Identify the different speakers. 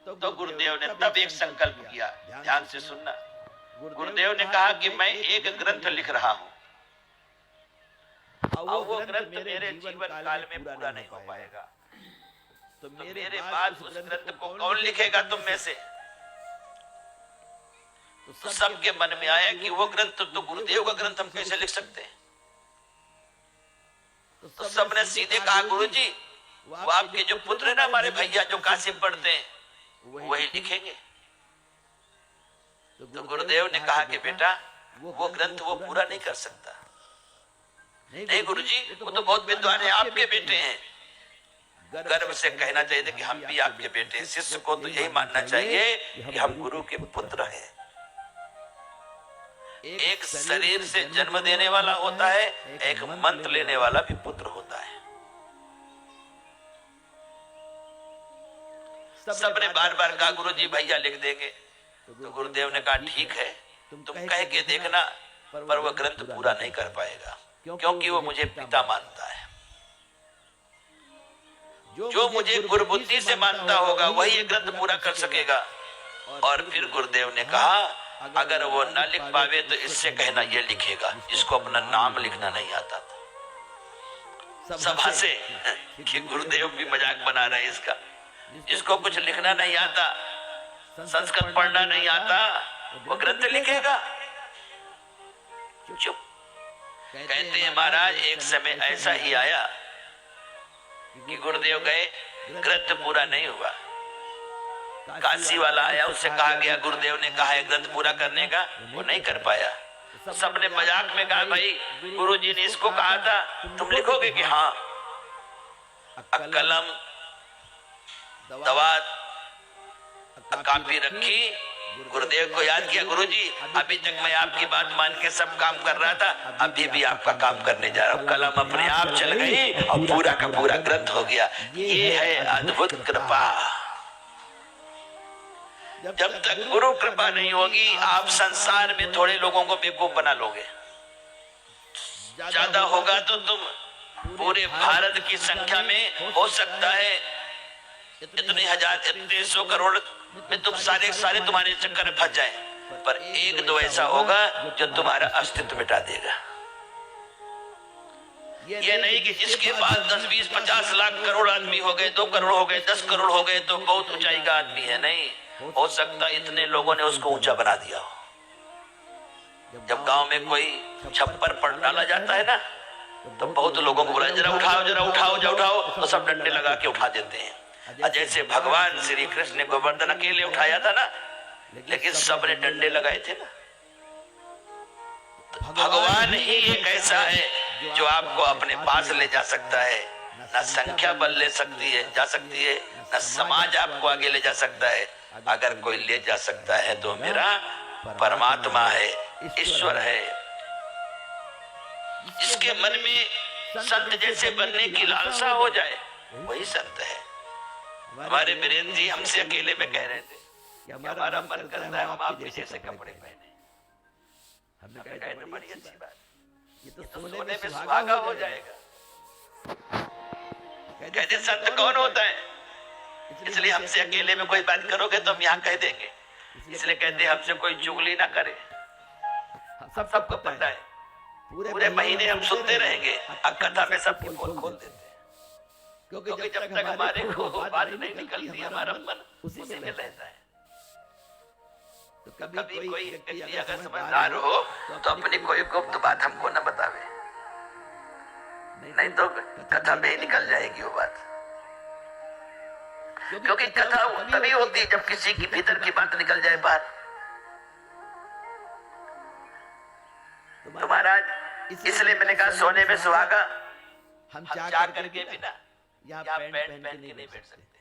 Speaker 1: तो गुरुदेव ने तब एक संकल्प किया, ध्यान से सुनना। गुरुदेव ने कहा कि मैं एक ग्रंथ लिख रहा हूं, और वो ग्रंथ मेरे जीवन काल में पूरा नहीं हो पाएगा, तो मेरे बाद उस ग्रंथ को कौन लिखेगा तुम में से? तो सबके मन में आया कि वो ग्रंथ तो गुरुदेव का ग्रंथ हम कैसे लिख सकते हैं। तो सबने सीधे कहा, गुरुजी वो आपके जो पुत्र है ना, हमारे भैया जो काशी पढ़ते हैं, वही लिखेंगे। तो गुरुदेव ने कहा कि बेटा वो ग्रंथ वो पूरा नहीं कर सकता। नहीं गुरुजी, वो तो बहुत विद्वान है, आपके बेटे हैं। गर्व से कहना चाहिए कि हम भी आपके बेटे हैं। शिष्य को तो यही मानना चाहिए कि हम गुरु के पुत्र हैं। एक शरीर से जन्म देने वाला होता है, एक मंत्र लेने वाला भी पुत्र होता है। सबने बार बार कहा, गुरुजी भैया लिख देंगे। तो गुरुदेव ने कहा, ठीक है, तुम कह के देखना, पर वह ग्रंथ पूरा नहीं कर पाएगा, क्योंकि वो मुझे पिता मानता है। जो मुझे गुरुबुद्धि से मानता होगा वही ये ग्रंथ पूरा कर सकेगा। और फिर गुरुदेव ने कहा, अगर वो न लिख पावे तो इससे कहना ये लिखेगा, जिसको अपना नाम लिखना नहीं आता था। सभा से कि गुरुदेव भी मजाक बना रहे हैं इसका। जिसको कुछ लिखना नहीं आता, संस्कृत पढ़ना नहीं आता, वो ग्रंथ लिखेगा? चुप। कहते हैं महाराज, एक समय ऐसा ही आया कि गुरुदेव गए, ग्रंथ पूरा नहीं हुआ। काशी वाला आया, उससे कहा गया, गुरुदेव ने कहा है ग्रंथ पूरा करने का, वो नहीं कर पाया। सबने मजाक में कहा, भाई गुरुजी ने इसको कहा था, तुम लिखोगे कि हाँ? कलम दवात कापी रखी, गुरुदेव को याद किया, गुरुजी अभी तक मैं आपकी बात मान के सब काम कर रहा था, अभी भी आपका काम करने जा रहा हूं। कलम अपने आप चल गई और पूरा का पूरा ग्रंथ हो गया। ये है अद्भुत कृपा। जब तक गुरु कृपा नहीं होगी, आप संसार में थोड़े लोगों को बेवकूफ बना लोगे। ज्यादा होगा तो तुम पूरे भारत की संख्या में हो सकता है इतने हजार, इतने 100 करोड़ में तुम सारे तुम्हारे चक्कर में फंस जाएं, पर एक दो ऐसा होगा जो तुम्हारा अस्तित्व मिटा देगा। ये नहीं कि जिसके पास 10, 20, 50 लाख करोड़ आदमी हो गए, 2 करोड़ हो गए, 10 करोड़ हो गए तो बहुत ऊंचाई का आदमी है। नहीं हो सकता इतने लोगों ने उसको ऊंचा बना दिया हो। जब गांव में कोई छप्पर पड़ डाला जाता है ना, तो बहुत लोगों को बोला, जरा उठाओ, जरा उठाओ, जरा उठाओ, तो सब डंडे लगा के उठा देते हैं। जैसे भगवान श्री कृष्ण ने गोवर्धन अकेले उठाया था ना, लेकिन सबने डंडे लगाए थे ना। तो भगवान ही एक ऐसा है जो आपको अपने पास ले जा सकता है। न संख्या बल ले सकती है, जा सकती है, न समाज आपको आगे ले जा सकता है। अगर कोई ले जा सकता है तो मेरा परमात्मा है, ईश्वर है। जिसके मन में संत जैसे बनने की लालसा हो जाए, वही संत है। हमारे वीरेंद्र जी हमसे अकेले में कह रहे थे कि हमारा मन करता है हम आपके जैसे कपड़े पहने। हमने कहा बड़ी अच्छी बात, ये तो सोने में सुहागा हो जाएगा। कहते संत कौन होता है? इसलिए हमसे अकेले में कोई बात करोगे तो हम यहाँ कह देंगे, इसलिए कहते हमसे कोई चुगली ना करे। सबको पता है, पूरे महीने हम सुनते रहेंगे, अब कथा में सबके पोल खोल देते हैं। क्योंकि जब तक हमारे को बात नहीं निकलती, हमारा मन उसी में रहता है। तो कभी कोई व्यक्ति अगर समझदार हो तो अपनी कोई गुप्त बात हमको न बतावे, नहीं तो कथा में ही निकल जाएगी वो बात। क्योंकि कथा तभी होती है जब किसी की भीतर की बात निकल जाए बाहर। तो महाराज इसलिए मैंने कहा सोने में सुहागा हम चाह करके भी ना यहाँ पैंट पहन के नहीं बैठ सकते।